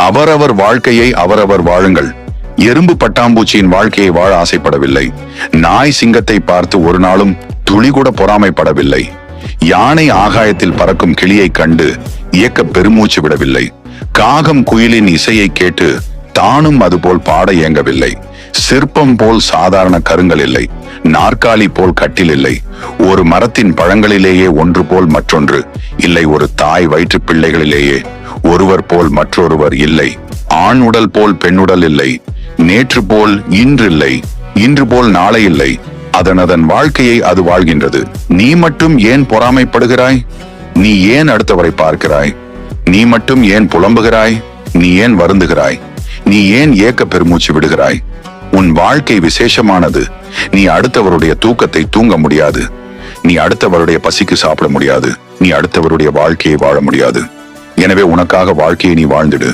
அவரவர் வாழ்க்கையை அவரவர் வாழுங்கள். எறும்பு பட்டாம்பூச்சியின் வாழ்க்கையை வாழ ஆசைப்படவில்லை. நாய் சிங்கத்தை பார்த்து ஒரு நாளும் துளி கூட பொறாமைப்படவில்லை. யானை ஆகாயத்தில் பறக்கும் கிளியை கண்டு இயக்க பெருமூச்சு விடவில்லை. காகம் குயிலின் இசையை கேட்டு தானும் அதுபோல் பாட இயங்கவில்லை. சிற்பம் போல் சாதாரண கருங்கல் இல்லை, நாற்காலி போல் கட்டில் இல்லை. ஒரு மரத்தின் பழங்களிலேயே ஒன்று போல் மற்றொன்று இல்லை. ஒரு தாய் வயிற்று பிள்ளைகளிலேயே ஒருவர் போல் மற்றொருவர் இல்லை. ஆண் உடல் போல் பெண்ணுடல் இல்லை. நேற்று போல் இன்றில்லை, இன்று போல் நாளை இல்லை. அதன் வாழ்க்கையை அது வாழ்கின்றது. நீ மட்டும் ஏன் பொறாமைப்படுகிறாய்? நீ ஏன் அடுத்தவரை பார்க்கிறாய்? நீ மட்டும் ஏன் புலம்புகிறாய்? நீ ஏன் வருந்துகிறாய்? நீ ஏன் ஏக்க பெருமூச்சு விடுகிறாய்? உன் வாழ்க்கை விசேஷமானது. நீ அடுத்தவருடைய தூக்கத்தை தூங்க முடியாது. நீ அடுத்தவருடைய பசிக்கு சாப்பிட முடியாது. நீ அடுத்தவருடைய வாழ்க்கையை வாழ முடியாது. எனவே உனக்காக வாழ்க்கையை நீ வாழ்ந்திடு.